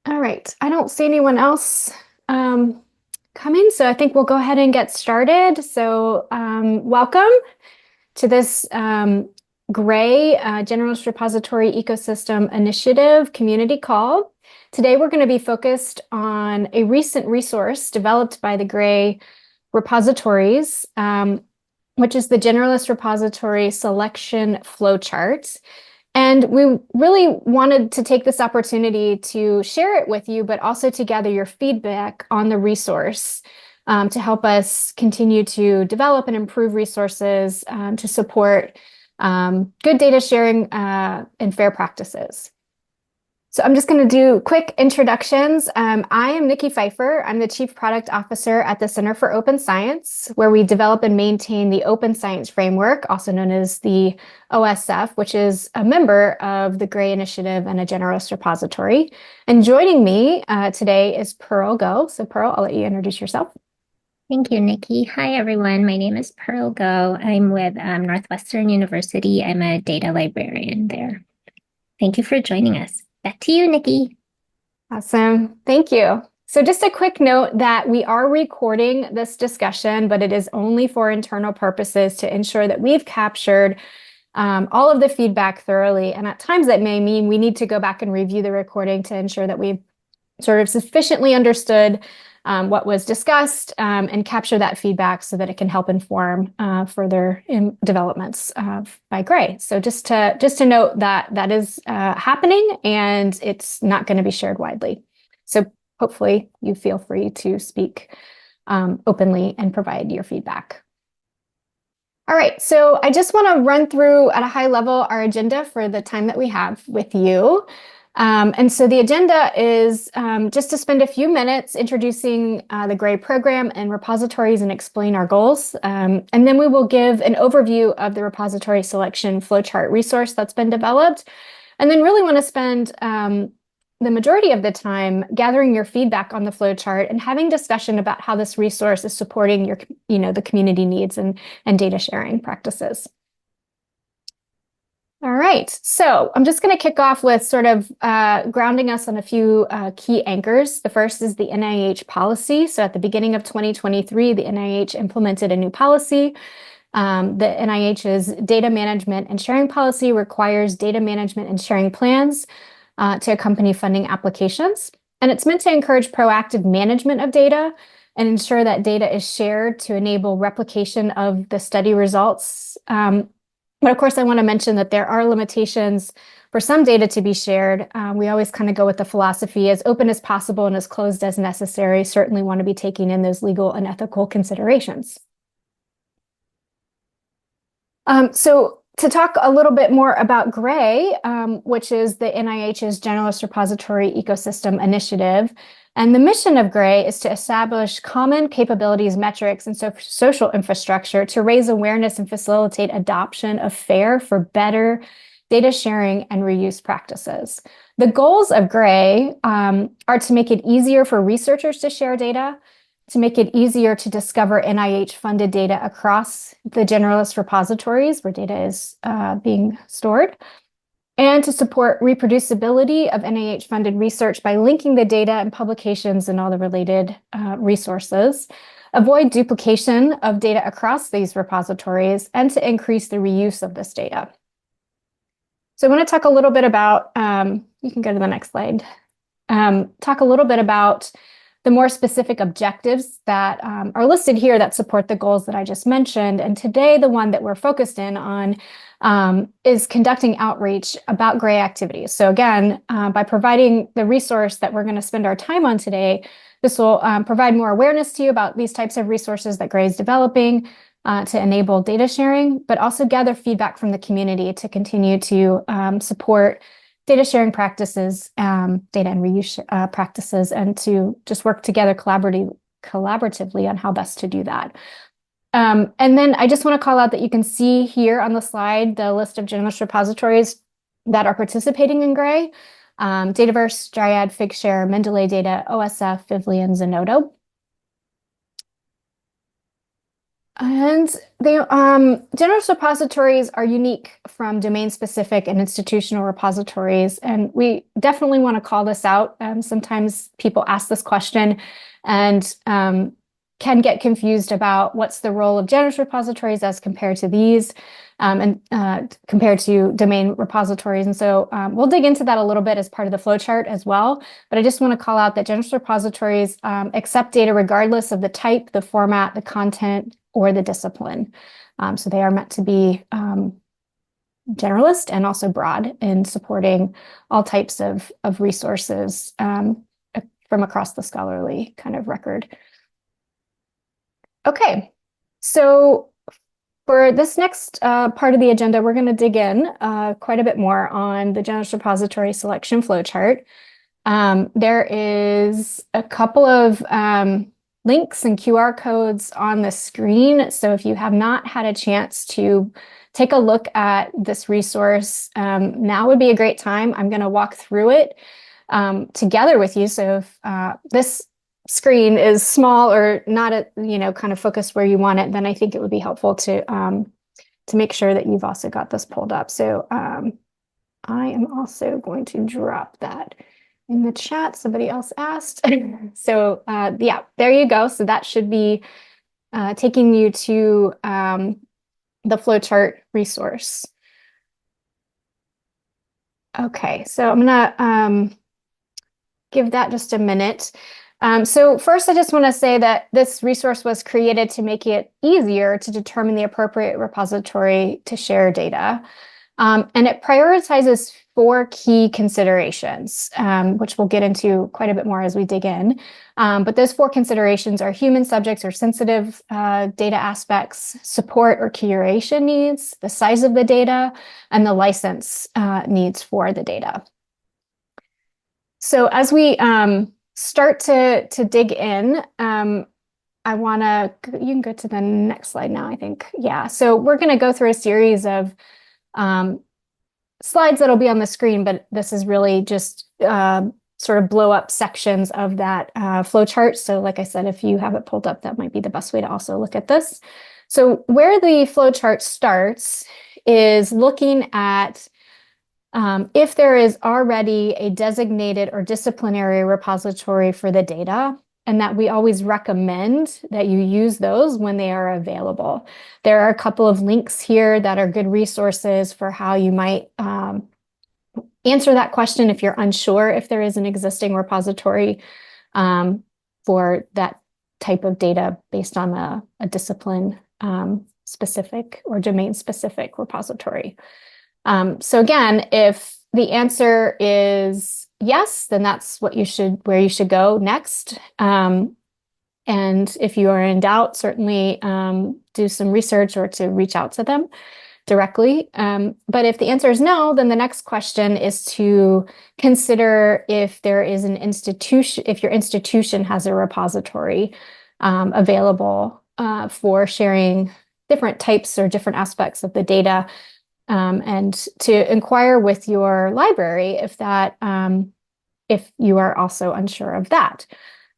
All right, I don't see anyone else coming, so I think we'll go ahead and get started. So welcome to this GREI Generalist Repository Ecosystem Initiative community call. Today we're going to be focused on a recent resource developed by the GREI repositories, which is the Generalist Repository Selection Flowchart. And we really wanted to take this opportunity to share it with you, but also to gather your feedback on the resource to help us continue to develop and improve resources to support good data sharing and fair practices. So I'm just going to do quick introductions. I am Nikki Pfeiffer. I'm the Chief Product Officer at the Center for Open Science, where we develop and maintain the Open Science Framework, also known as the OSF, which is a member of the GREI Initiative and a generalist repository. And joining me today is Pearl Go. So Pearl, I'll let you introduce yourself. Thank you, Nikki. Hi, everyone. My name is Pearl Go. I'm with Northwestern University. I'm a data librarian there. Thank you for joining us. Back to you, Nikki. Awesome. Thank you. So just a quick note that we are recording this discussion, but it is only for internal purposes to ensure that we've captured all of the feedback thoroughly. And at times that may mean we need to go back and review the recording to ensure that we've sort of sufficiently understood what was discussed and capture that feedback so that it can help inform further developments by GREI. So just to note that that is happening and it's not going to be shared widely. So hopefully you feel free to speak openly and provide your feedback. All right, so I just want to run through at a high level our agenda for the time that we have with you. And so the agenda is just to spend a few minutes introducing the GREI program and repositories and explain our goals. And then we will give an overview of the repository selection flowchart resource that's been developed. And then really want to spend the majority of the time gathering your feedback on the flowchart and having discussion about how this resource is supporting your, the community needs and data sharing practices. All right, so I'm just going to kick off with sort of grounding us on a few key anchors. The first is the NIH policy. So at the beginning of 2023, the NIH implemented a new policy. The NIH's data management and sharing policy requires data management and sharing plans to accompany funding applications. And it's meant to encourage proactive management of data and ensure that data is shared to enable replication of the study results. But of course, I want to mention that there are limitations for some data to be shared. We always kind of go with the philosophy as open as possible and as closed as necessary. Certainly want to be taking in those legal and ethical considerations. So to talk a little bit more about GREI, which is the NIH's Generalist Repository Ecosystem Initiative. And the mission of GREI is to establish common capabilities, metrics, and social infrastructure to raise awareness and facilitate adoption of fair for better data sharing and reuse practices. The goals of GREI are to make it easier for researchers to share data, to make it easier to discover NIH-funded data across the generalist repositories where data is being stored, and to support reproducibility of NIH-funded research by linking the data and publications and all the related resources, avoid duplication of data across these repositories, and to increase the reuse of this data. So I want to talk a little bit about, you can go to the next slide, talk a little bit about the more specific objectives that are listed here that support the goals that I just mentioned. And today, the one that we're focused in on is conducting outreach about GREI activities. So again, by providing the resource that we're going to spend our time on today, this will provide more awareness to you about these types of resources that GREI is developing to enable data sharing, but also gather feedback from the community to continue to support data sharing practices, data and reuse practices, and to just work together collaboratively on how best to do that. And then I just want to call out that you can see here on the slide the list of generalist repositories that are participating in GREI: Dataverse, Dryad, Figshare, Mendeley Data, OSF, Vivli, and Zenodo. And they generalist repositories are unique from domain-specific and institutional repositories, and we definitely want to call this out. Sometimes people ask this question and can get confused about what's the role of generalist repositories as compared to these and compared to domain repositories. And so we'll dig into that a little bit as part of the flowchart as well. But I just want to call out that generalist repositories accept data regardless of the type, the format, the content, or the discipline. So they are meant to be generalist and also broad in supporting all types of resources from across the scholarly kind of record. Okay, so for this next part of the agenda, we're going to dig in quite a bit more on the generalist repository selection flowchart. There is a couple of links and QR codes on the screen. So if you have not had a chance to take a look at this resource, now would be a great time. I'm going to walk through it together with you. So if this screen is small or not kind of focused where you want it, then I think it would be helpful to make sure that you've also got this pulled up. So I am also going to drop that in the chat. Somebody else asked. So yeah, there you go. So that should be taking you to the flowchart resource. Okay, so I'm gonna give that just a minute. So first, I just want to say that this resource was created to make it easier to determine the appropriate repository to share data. And it prioritizes 4 key considerations, which we'll get into quite a bit more as we dig in. But those 4 considerations are human subjects or sensitive data aspects, support or curation needs, the size of the data, and the license needs for the data. So as we start to dig in, I want to, you can go to the next slide now, I think. Yeah, so we're going to go through a series of slides that'll be on the screen, but this is really just sort of blow up sections of that flowchart. So like I said, if you have it pulled up, that might be the best way to also look at this. So where the flowchart starts is looking at if there is already a designated or disciplinary repository for the data, and that we always recommend that you use those when they are available. There are a couple of links here that are good resources for how you might answer that question if you're unsure if there is an existing repository for that type of data based on a discipline specific or domain specific repository. So again, if the answer is yes, then that's where you should go next. And if you are in doubt, certainly do some research or to reach out to them directly. But if the answer is no, then the next question is to consider if there is an institution, if your institution has a repository available for sharing different types or different aspects of the data. And to inquire with your library if that if you are also unsure of that.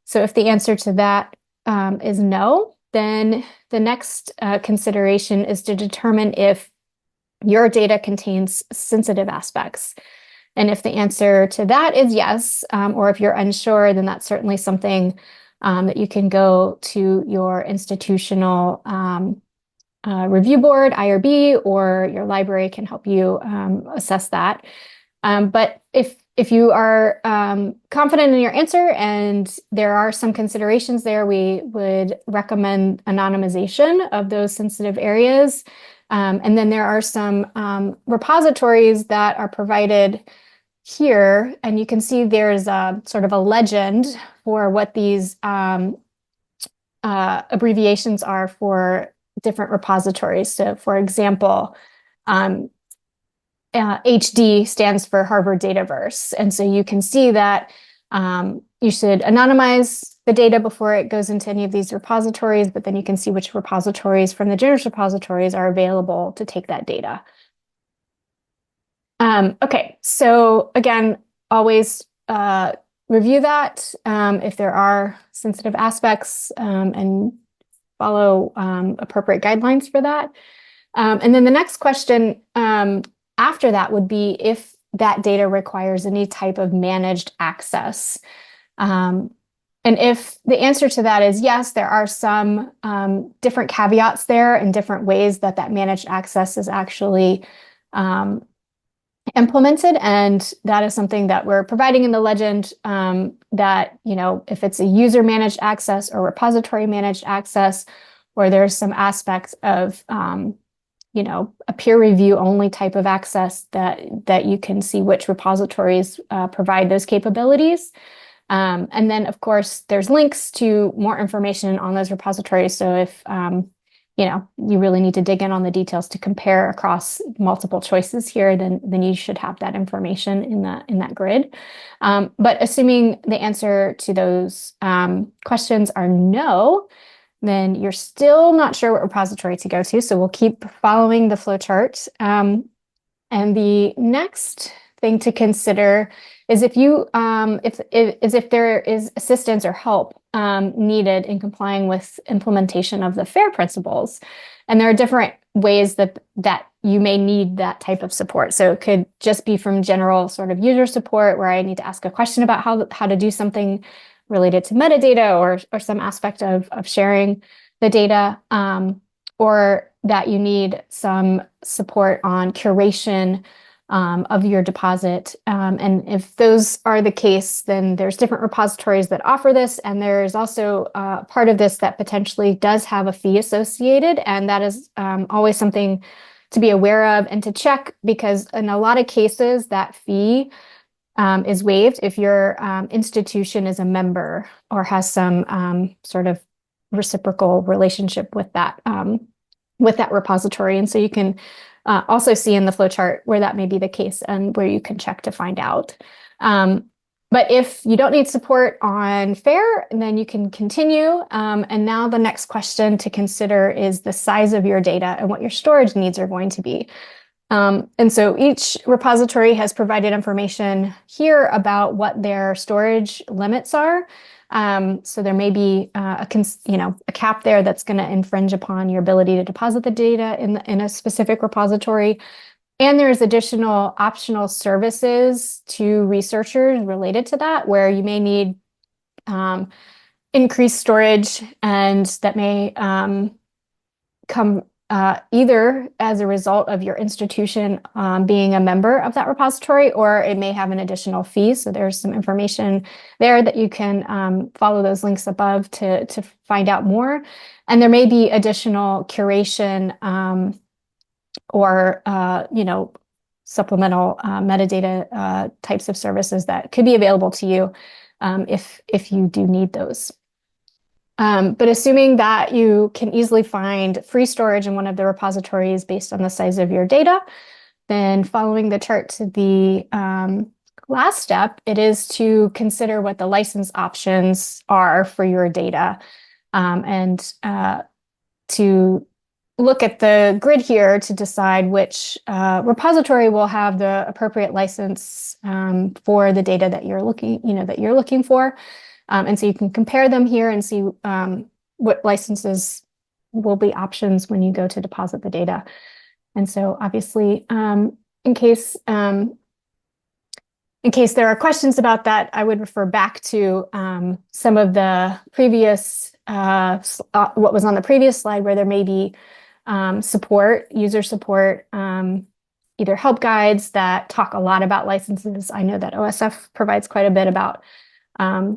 So if the answer to that is no, then the next consideration is to determine if your data contains sensitive aspects. And if the answer to that is yes, or if you're unsure, then that's certainly something that you can go to your institutional review board, IRB, or your library can help you assess that. But if you are confident in your answer and there are some considerations there, we would recommend anonymization of those sensitive areas. And then there are some repositories that are provided here, and you can see there's a sort of a legend for what these abbreviations are for different repositories. So for example, HD stands for Harvard Dataverse. And so you can see that you should anonymize the data before it goes into any of these repositories, but then you can see which repositories from the generalist repositories are available to take that data. Okay, so again, always review that if there are sensitive aspects and follow appropriate guidelines for that. And then the next question after that would be if that data requires any type of managed access. And if the answer to that is yes, there are some different caveats there and different ways that that managed access is actually implemented. And that is something that we're providing in the legend that, if it's a user managed access or repository managed access, or there's some aspects of, a peer review only type of access that you can see which repositories provide those capabilities. And then, of course, there's links to more information on those repositories. So if you really need to dig in on the details to compare across multiple choices here, then you should have that information in that grid. But assuming the answer to those questions are no, then you're still not sure what repository to go to. So we'll keep following the flowchart. And the next thing to consider is if there is assistance or help needed in complying with implementation of the FAIR principles. And there are different ways that you may need that type of support. So it could just be from general sort of user support where I need to ask a question about how to do something related to metadata or some aspect of sharing the data, or that you need some support on curation of your deposit. And if those are the case, then there's different repositories that offer this. And there's also part of this that potentially does have a fee associated. And that is always something to be aware of and to check, because in a lot of cases, that fee is waived if your institution is a member or has some sort of reciprocal relationship with that repository. And so you can also see in the flowchart where that may be the case and where you can check to find out. But if you don't need support on FAIR, then you can continue. And now the next question to consider is the size of your data and what your storage needs are going to be. And so each repository has provided information here about what their storage limits are. So there may be a cap there that's going to infringe upon your ability to deposit the data in a specific repository. And there's additional optional services to researchers related to that, where you may need increased storage, and that may come either as a result of your institution being a member of that repository, or it may have an additional fee. So there's some information there that you can follow those links above to find out more. And there may be additional curation or supplemental metadata types of services that could be available to you if you do need those. But assuming that you can easily find free storage in one of the repositories based on the size of your data, then following the chart to the last step, it is to consider what the license options are for your data, and to look at the grid here to decide which repository will have the appropriate license for the data that you're looking for. And so you can compare them here and see what licenses will be options when you go to deposit the data. And so obviously, in case there are questions about that, I would refer back to some of the previous, what was on the previous slide, where there may be user support, either help guides that talk a lot about licenses. I know that OSF provides quite a bit about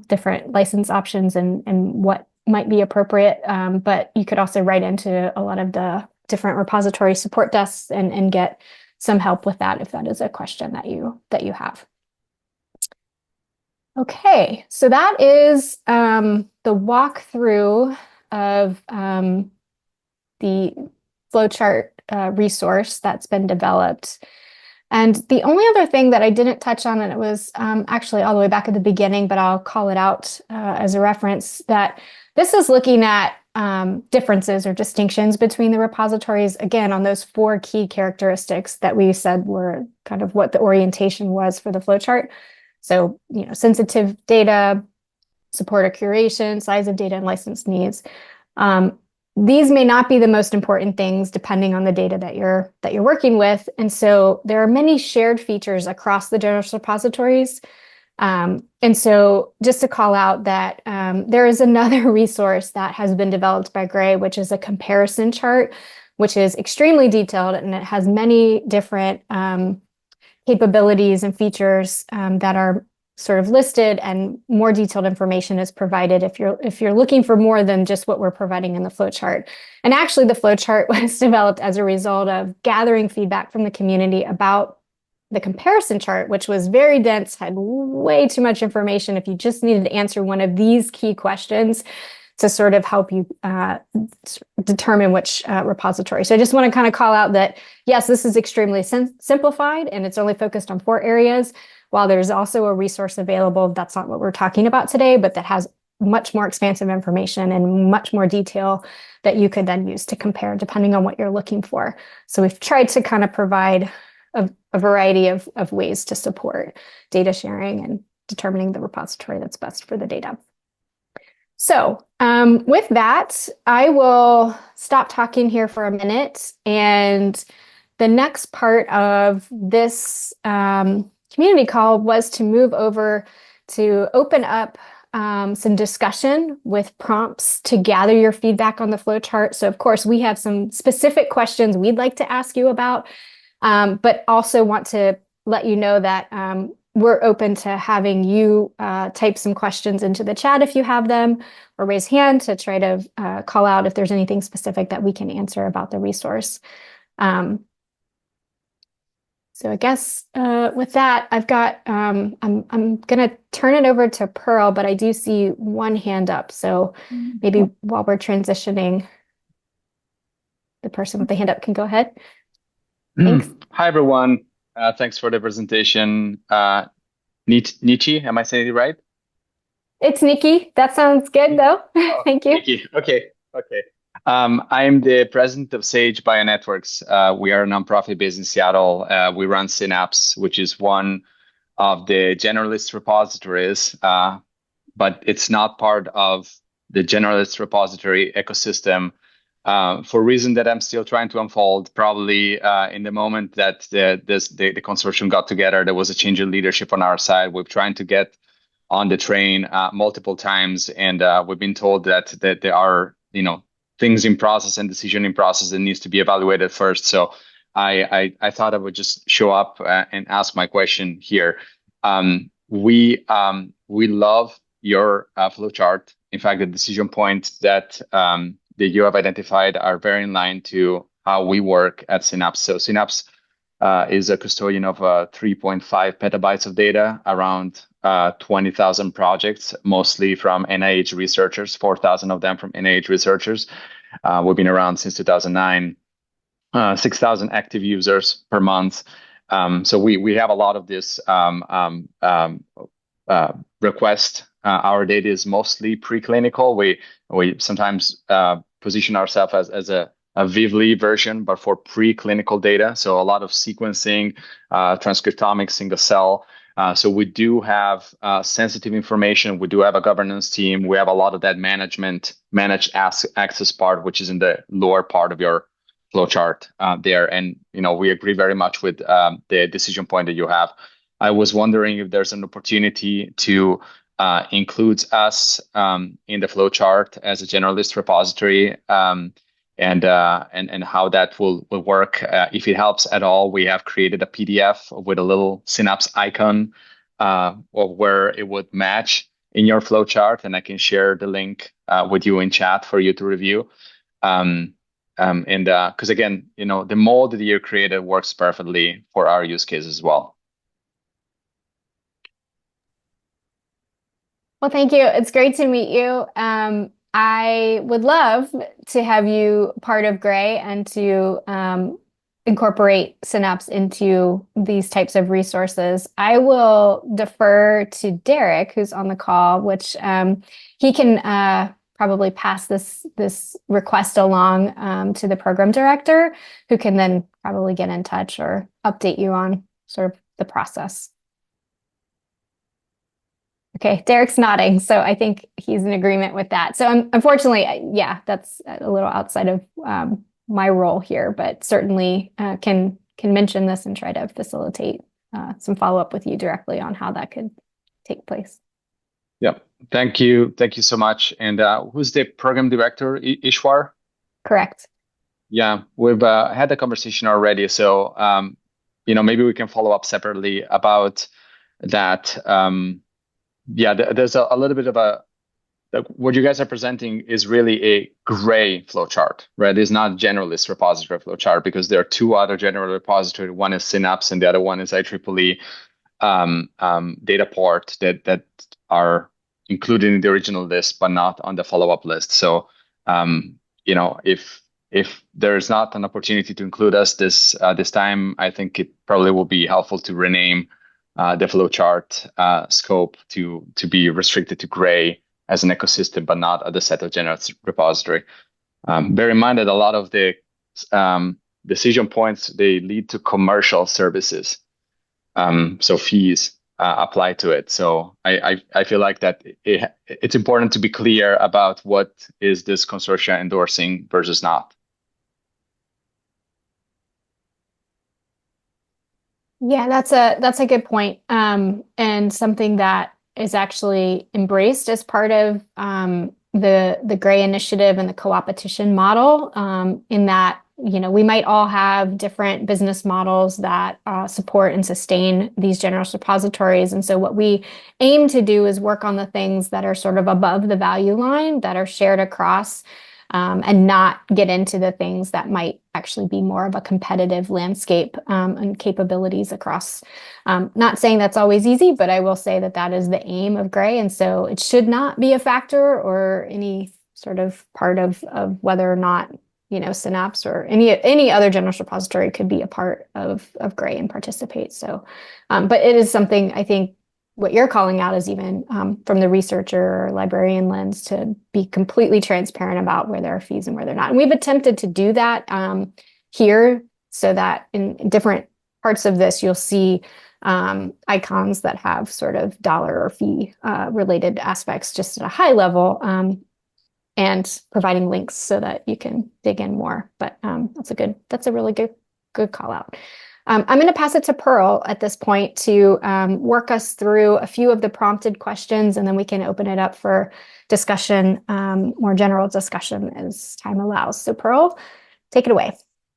different license options and what might be appropriate. But you could also write into a lot of the different repository support desks and get some help with that if that is a question that you have. Okay, so that is the walkthrough of the flowchart resource that's been developed. And the only other thing that I didn't touch on, and it was actually all the way back at the beginning, but I'll call it out as a reference, that this is looking at differences or distinctions between the repositories, again, on those 4 key characteristics that we said were kind of what the orientation was for the flowchart. So, sensitive data, support or curation, size of data, and license needs. these may not be the most important things depending on the data that you're working with. And so there are many shared features across the generalist repositories. And so just to call out that there is another resource that has been developed by GREI, which is a comparison chart, which is extremely detailed, and it has many different capabilities and features that are sort of listed, and more detailed information is provided if you're looking for more than just what we're providing in the flowchart. And actually, the flowchart was developed as a result of gathering feedback from the community about the comparison chart, which was very dense, had way too much information if you just needed to answer one of these key questions to sort of help you determine which repository. So I just want to kind of call out that, yes, this is extremely simplified, and it's only focused on 4 areas, while there's also a resource available. That's not what we're talking about today, but that has much more expansive information and much more detail that you could then use to compare depending on what you're looking for. So we've tried to kind of provide a variety of ways to support data sharing and determining the repository that's best for the data. So with that, I will stop talking here for a minute. And the next part of this community call was to move over to open up some discussion with prompts to gather your feedback on the flowchart. So of course, we have some specific questions we'd like to ask you about, but also want to let you know that we're open to having you type some questions into the chat if you have them, or raise hand to try to call out if there's anything specific that we can answer about the resource. So I guess with that, I've got, I'm going to turn it over to Pearl, but I do see one hand up. So maybe while we're transitioning, the person with the hand up can go ahead. Thanks. Hi, everyone. Thanks for the presentation. Nietzsche, am I saying it right? It's Nikki. That sounds good, though. Oh, Thank you. Nikki. Okay. I'm the president of Sage Bionetworks. We are a nonprofit based in Seattle. We run Synapse, which is one of the Generalist repositories, but it's not part of the Generalist repository ecosystem. For a reason that I'm still trying to unfold. Probably in the moment that the consortium got together, there was a change in leadership on our side. We're trying to get on the train multiple times, and we've been told that there are things in process and decision in process that needs to be evaluated first. So I thought I would just show up and ask my question here. We love your flowchart. In fact, the decision points that you have identified are very in line to how we work at Synapse. So Synapse is a custodian of 3.5 petabytes of data, around 20,000 projects, mostly from NIH researchers, 4,000 of them from NIH researchers. We've been around since 2009, 6,000 active users per month. So we have a lot of this request. Our data is mostly preclinical. We sometimes position ourselves as a Vivli version, but for preclinical data. So a lot of sequencing, transcriptomics, single cell. So we do have sensitive information. We do have a governance team. We have a lot of that managed access part, which is in the lower part of your flowchart there. And we agree very much with the decision point that you have. I was wondering if there's an opportunity to include us in the flowchart as a generalist repository, and how that will work. If it helps at all, we have created a PDF with a little Synapse icon where it would match in your flowchart, and I can share the link with you in chat for you to review. And because again, the mode that you created works perfectly for our use case as well. Well, thank you. It's great to meet you. I would love to have you part of GREI and to incorporate Synapse into these types of resources. I will defer to Derek, who's on the call, which he can probably pass this request along to the program director, who can then probably get in touch or update you on sort of the process. Okay, Derek's nodding, so I think he's in agreement with that. So unfortunately, yeah, that's a little outside of my role here, but certainly can mention this and try to facilitate some follow-up with you directly on how that could take place. Yep. Thank you. Thank you so much. And who's the program director, Ishwar? Correct. Yeah, we've had a conversation already. So, maybe we can follow up separately about that. Yeah, there's a little bit of what you guys are presenting is really a GREI flowchart, right? It's not generalist repository flowchart because there are two other general repositories. One is Synapse and the other one is IEEE data port that are included in the original list, but not on the follow-up list. So, if there is not an opportunity to include us this time, I think it probably will be helpful to rename the flowchart scope to be restricted to GREI as an ecosystem, but not at the set of general repository. Bear in mind that a lot of the decision points, they lead to commercial services. So fees apply to it. So I feel like that it's important to be clear about what is this consortia endorsing versus not. Yeah, that's a good point. And something that is actually embraced as part of the GREI initiative and the co-opetition model, in that, we might all have different business models that support and sustain these generalist repositories. And so what we aim to do is work on the things that are sort of above the value line that are shared across, and not get into the things that might actually be more of a competitive landscape and capabilities across. Not saying that's always easy, but I will say that that is the aim of GREI. And so it should not be a factor or any sort of part of whether or not, Synapse or any other generalist repository could be a part of GREI and participate. So, but it is something I think what you're calling out is even from the researcher or librarian lens to be completely transparent about where there are fees and where they're not. And we've attempted to do that here so that in different parts of this, you'll see icons that have sort of dollar or fee related aspects just at a high level, and providing links so that you can dig in more. But that's a really good call out. I'm going to pass it to Pearl at this point to work us through a few of the prompted questions, and then we can open it up for discussion, more general discussion as time allows. So Pearl, take it away.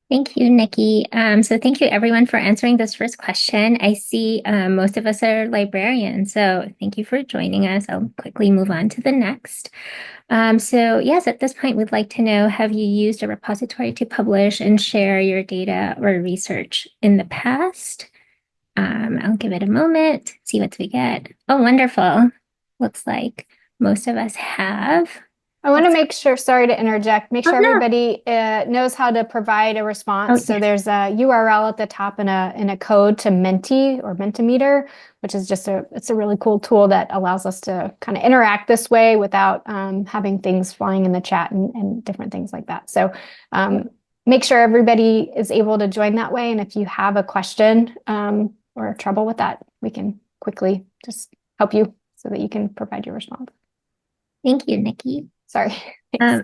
Thank you, Nikki. So thank you everyone for answering this first question. I see most of us are librarians, so thank you for joining us. I'll quickly move on to the next. So yes, at this point, we'd like to know, have you used a repository to publish and share your data or research in the past? I'll give it a moment, see what we get. Oh, wonderful. Looks like most of us have. I want to make sure, sorry to interject, make sure everybody knows how to provide a response. So there's a URL at the top and a code to Menti or Mentimeter, which is just it's a really cool tool that allows us to kind of interact this way without having things flying in the chat and different things like that. So make sure everybody is able to join that way. And if you have a question or trouble with that, we can quickly just help you so that you can provide your response. Thank you, Nikki. Sorry. No,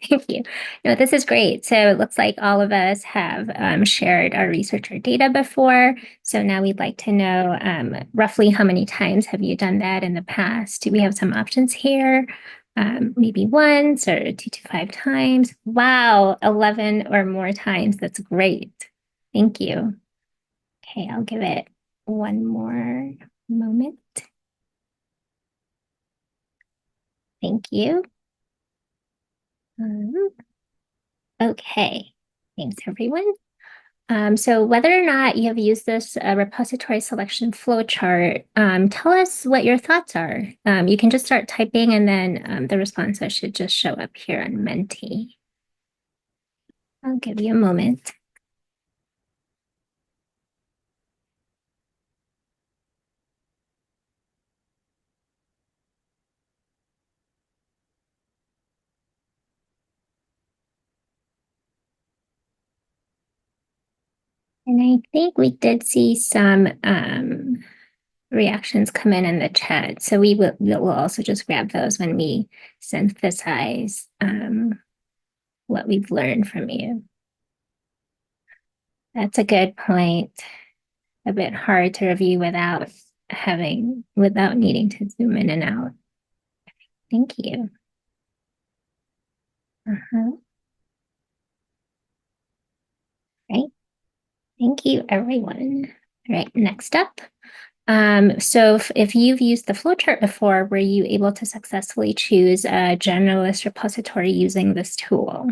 thank you. No, this is great. So it looks like all of us have shared our researcher data before. So now we'd like to know roughly how many times have you done that in the past? Do we have some options here? Maybe once or 2 to 5 times. Wow, 11 or more times. That's great. Thank you. Okay, I'll give it one more moment. Thank you. Okay, thanks everyone. So whether or not you have used this repository selection flowchart, tell us what your thoughts are. You can just start typing and then the responses should just show up here on Menti. I'll give you a moment. And I think we did see some reactions come in the chat. So we'll also just grab those when we synthesize what we've learned from you. That's a good point. A bit hard to review without needing to zoom in and out. Thank you. Right. Thank you, everyone. All right, next up. So if you've used the flowchart before, were you able to successfully choose a generalist repository using this tool?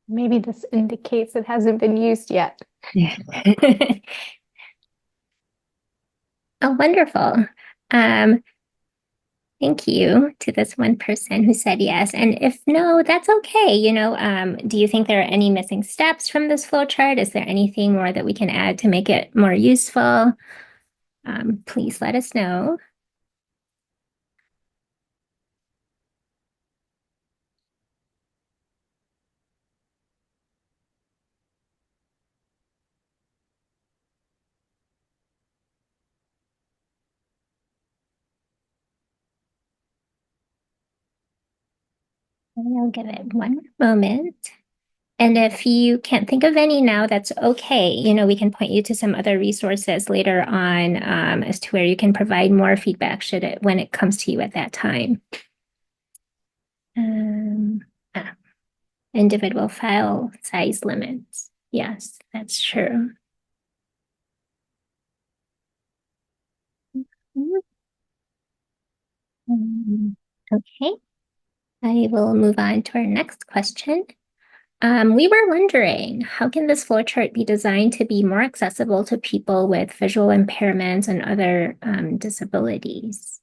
Maybe this indicates it hasn't been used yet. Yeah. Oh, wonderful. Thank you to this one person who said yes. And if no, that's okay. Do you think there are any missing steps from this flowchart? Is there anything more that we can add to make it more useful? Please let us know. I'll give it one moment. And if you can't think of any now, that's okay. We can point you to some other resources later on as to where you can provide more feedback when it comes to you at that time. Ah, individual file size limits. Yes, that's true. Okay, I will move on to our next question. We were wondering, how can this flowchart be designed to be more accessible to people with visual impairments and other disabilities?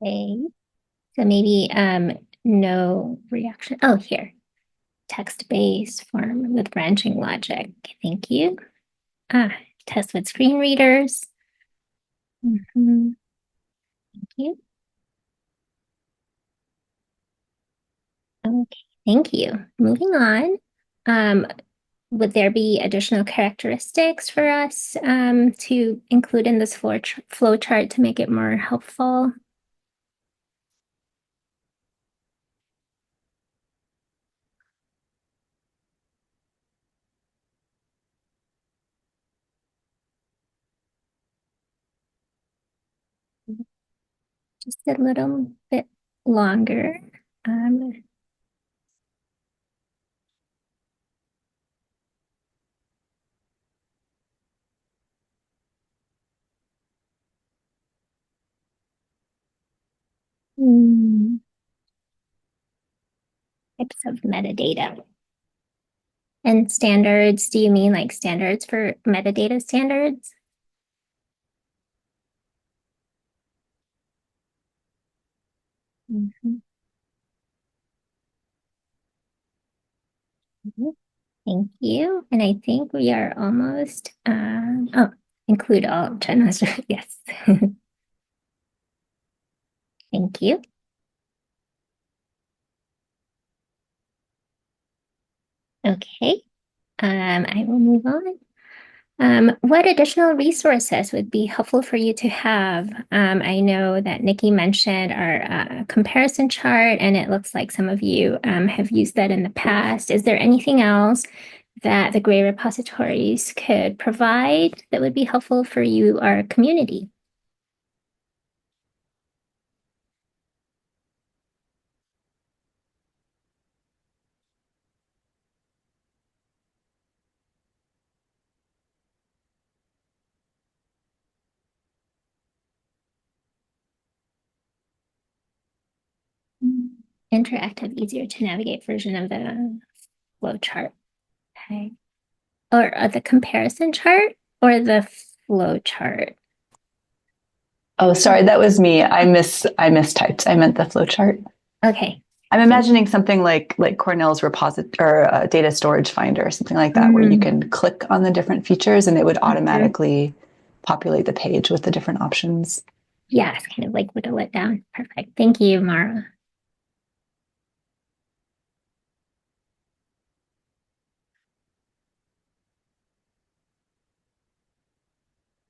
Okay, so maybe no reaction. Oh, here, text-based form with branching logic. Thank you. Test with screen readers. Thank you. Okay, thank you. Moving on. Would there be additional characteristics for us to include in this flow chart to make it more helpful? Just a little bit longer. Um, hmm, Types of metadata. And standards, do you mean like standards for metadata standards? Mhm. Thank you. And I think we are almost, include all channels. Yes. Thank you. Okay. I will move on. What additional resources would be helpful for you to have? I know that Nikki mentioned our comparison chart, and it looks like some of you have used that in the past. Is there anything else that the GREI repositories could provide that would be helpful for you, our community? interactive, easier to navigate version of the flowchart. Okay. Or the comparison chart or the flowchart? Oh, sorry, that was me. I mistyped. I meant the flowchart. Okay. I'm imagining something like Cornell's repository or data storage finder or something like that, where you can click on the different features and it would automatically populate the page with the different options. Yeah, it's kind of like whittle it down. Perfect. Thank you, Mara.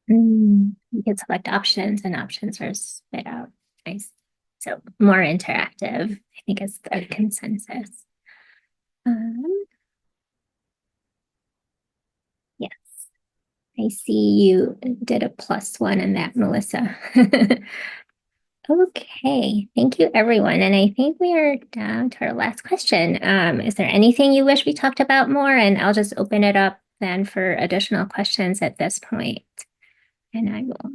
You can select options and options are spit out. Nice. So more interactive, I think is the consensus. Yes, I see you did a +1 in that, Melissa. Okay, thank you, everyone. And I think we are down to our last question. Is there anything you wish we talked about more? And I'll just open it up then for additional questions at this point. And I will.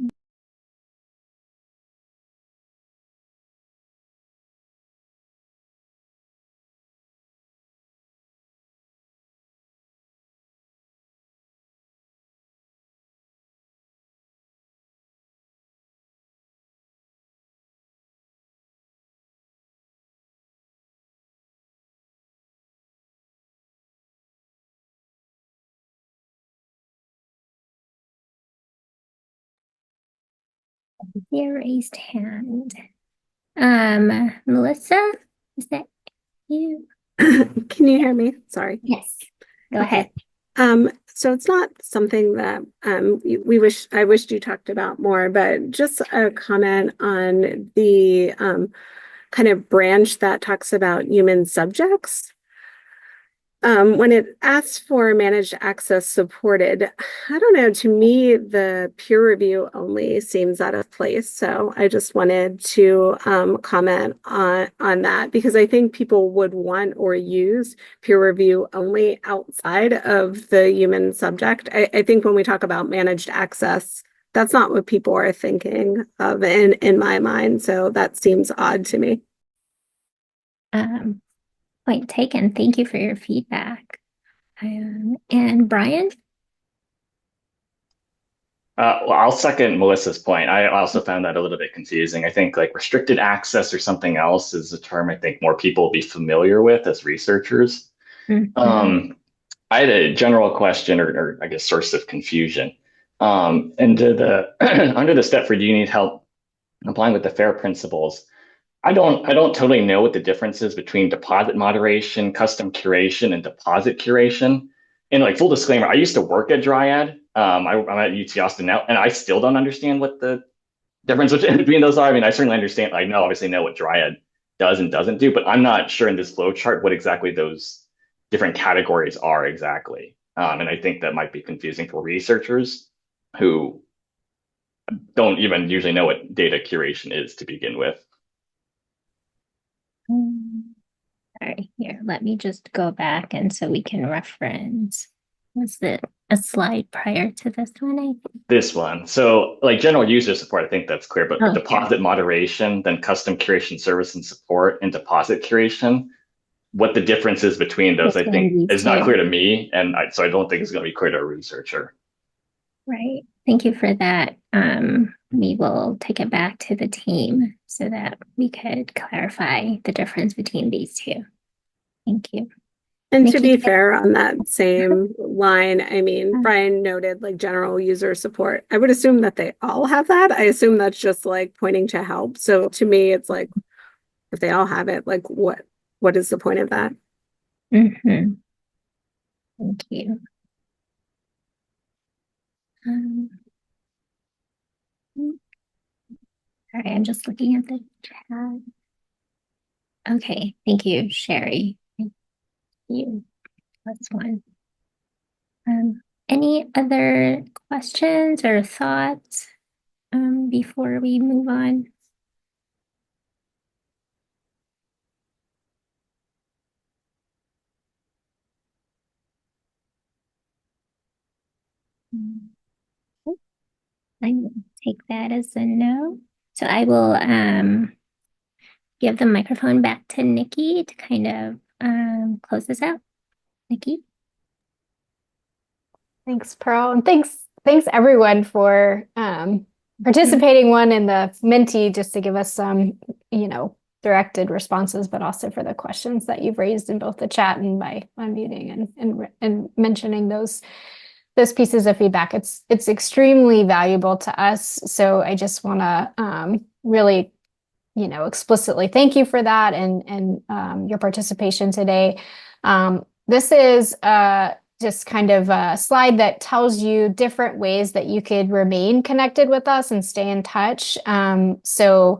The raised hand. Melissa, is that you? Can you hear me? Sorry. Yes, go ahead. So it's not something that I wished you talked about more, but just a comment on the kind of branch that talks about human subjects. When it asks for managed access supported, I don't know, to me, the peer review only seems out of place. So I just wanted to comment on that because I think people would want or use peer review only outside of the human subject. I think when we talk about managed access, that's not what people are thinking of in my mind. So that seems odd to me. Point taken. Thank you for your feedback. And Brian? Well, I'll second Melissa's point. I also found that a little bit confusing. I think like restricted access or something else is a term I think more people will be familiar with as researchers. I had a general question or I guess source of confusion. And under the step for do you need help applying with the FAIR principles? I don't totally know what the difference is between deposit moderation, custom curation, and deposit curation. And like full disclaimer, I used to work at Dryad. I'm at UT Austin now, and I still don't understand what the difference between those are. I mean, I certainly understand. I know, obviously, know what Dryad does and doesn't do, but I'm not sure in this flow chart what exactly those different categories are exactly. And I think that might be confusing for researchers who don't even usually know what data curation is to begin with. Sorry, here, let me just go back and so we can reference. Was it a slide prior to this one? This one. So like general user support, I think that's clear, but Oh, deposit moderation, then custom curation service and support and deposit curation, what the difference is between those, I think is not clear to me. And so I don't think it's going to be clear to a researcher. Right. Thank you for that. We will take it back to the team so that we could clarify the difference between these two. Thank you. And to be fair on that same line, I mean, Brian noted like general user support. I would assume that they all have that. I assume that's just like pointing to help. So to me, it's like, if they all have it, like what is the point of that? Thank you. Sorry, I'm just looking at the chat. Okay, thank you, Sherry. Thank you. That's one. Any other questions or thoughts before we move on? I will take that as a no. So I will give the microphone back to Nikki to kind of close this out. Nikki? Thanks, Pearl. And thanks everyone for participating, one in the Menti, just to give us some, directed responses, but also for the questions that you've raised in both the chat and by unmuting and mentioning those pieces of feedback. It's extremely valuable to us. So I just want to really, explicitly thank you for that and your participation today. This is just kind of a slide that tells you different ways that you could remain connected with us and stay in touch. So,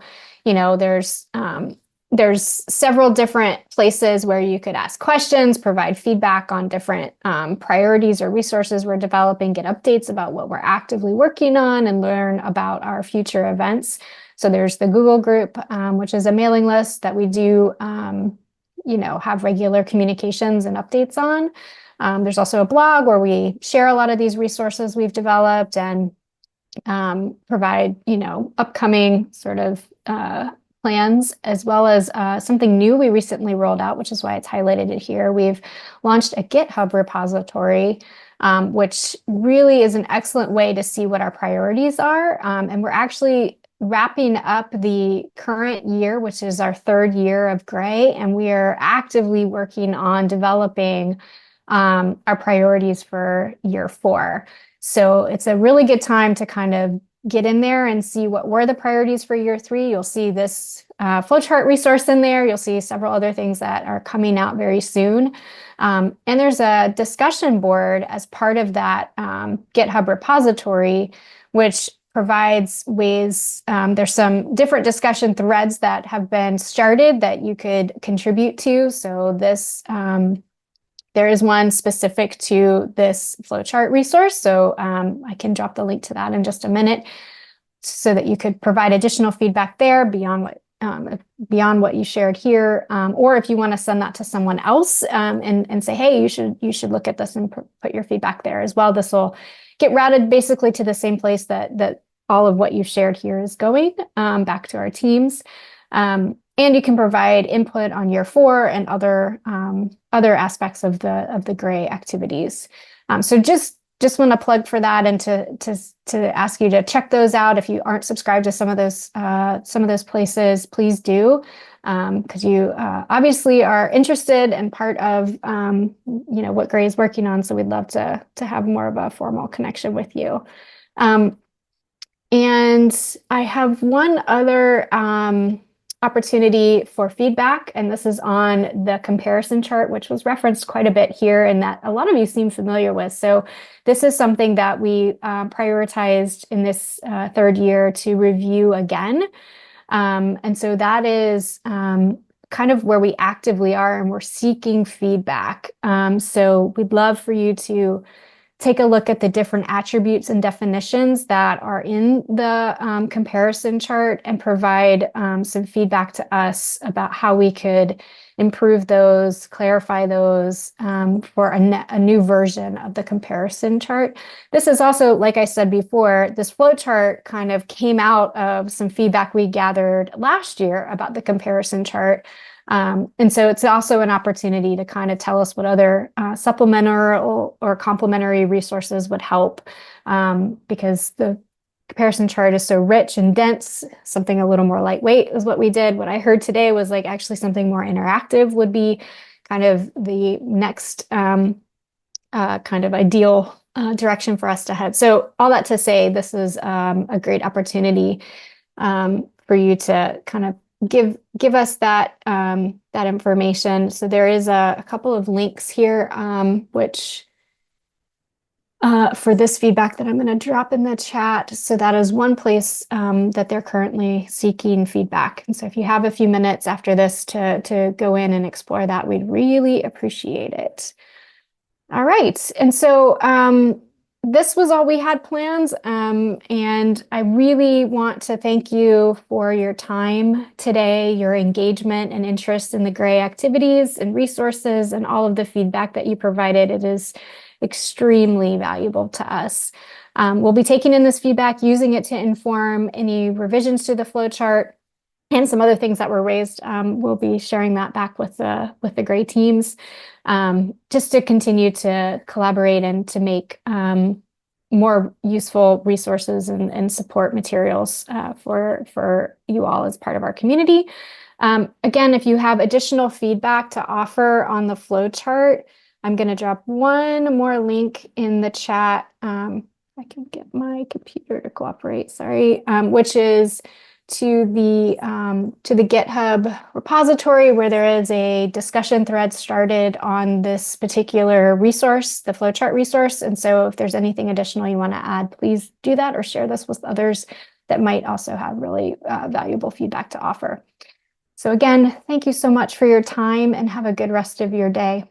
there's several different places where you could ask questions, provide feedback on different priorities or resources we're developing, get updates about what we're actively working on, and learn about our future events. So there's the Google group, which is a mailing list that we do, have regular communications and updates on. There's also a blog where we share a lot of these resources we've developed and provide, upcoming sort of plans, as well as something new we recently rolled out, which is why it's highlighted here. We've launched a GitHub repository, which really is an excellent way to see what our priorities are. And we're actually wrapping up the current year, which is our third year of GREI, and we are actively working on developing our priorities for year 4. So it's a really good time to kind of get in there and see what were the priorities for year 3. You'll see this flowchart resource in there. You'll see several other things that are coming out very soon. And there's a discussion board as part of that GitHub repository, which provides ways, there's some different discussion threads that have been started that you could contribute to. So this, there is one specific to this flowchart resource. So I can drop the link to that in just a minute so that you could provide additional feedback there beyond what you shared here. Or if you want to send that to someone else and say, hey, you should look at this and put your feedback there as well. This will get routed basically to the same place that all of what you shared here is going back to our teams. And you can provide input on year 4 and other aspects of the GREI activities. So just want to plug for that and to ask you to check those out. If you aren't subscribed to some of those places, please do, because you obviously are interested and part of what GREI is working on. So we'd love to have more of a formal connection with you. And I have one other opportunity for feedback, and this is on the comparison chart, which was referenced quite a bit here and that a lot of you seem familiar with. So this is something that we prioritized in this third year to review again. And so that is kind of where we actively are, and we're seeking feedback. So we'd love for you to take a look at the different attributes and definitions that are in the comparison chart and provide some feedback to us about how we could improve those, clarify those for a new version of the comparison chart. This is also, like I said before, this flowchart kind of came out of some feedback we gathered last year about the comparison chart. And so it's also an opportunity to kind of tell us what other supplementary or complementary resources would help, because the comparison chart is so rich and dense. Something a little more lightweight is what we did. What I heard today was like actually something more interactive would be kind of the next kind of ideal direction for us to head. So all that to say, this is a great opportunity for you to kind of give us that information. So there is a couple of links here, which for this feedback that I'm going to drop in the chat. So that is one place that they're currently seeking feedback. And so if you have a few minutes after this to go in and explore that, we'd really appreciate it. All right. And so this was all we had planned, and I really want to thank you for your time today, your engagement and interest in the GREI activities and resources, and all of the feedback that you provided. It is extremely valuable to us. We'll be taking in this feedback, using it to inform any revisions to the flowchart, and some other things that were raised. We'll be sharing that back with the GREI teams, just to continue to collaborate and to make more useful resources and support materials for you all as part of our community. Again, if you have additional feedback to offer on the flowchart, I'm going to drop one more link in the chat. I can get my computer to cooperate, sorry, which is to the GitHub repository, where there is a discussion thread started on this particular resource, the flowchart resource. And so if there's anything additional you want to add, please do that or share this with others that might also have really valuable feedback to offer. So again, thank you so much for your time and have a good rest of your day.